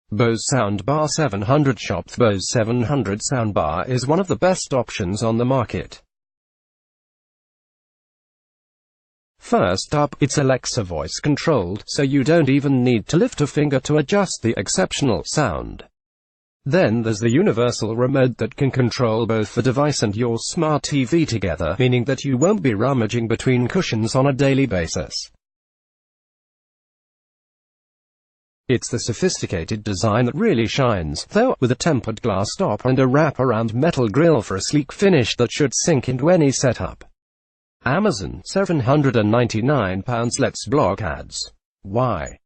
Bose Soundbar 700. SHOPThe Bose 700 soundbar is one of the best options on the market. First up, it's Alexa voice controlled, so you don't even need to lift a finger to adjust the exceptional sound. Then there's the universal remote that can control both the device and your smart TV together, meaning that you won't be rummaging between cushions on a daily basis. It's the sophisticated design that really shines, though, with a tempered glass top and a wraparound metal grille for a sleek finish that should sink into any setup. Amazon, £799. Let's block ads. Why?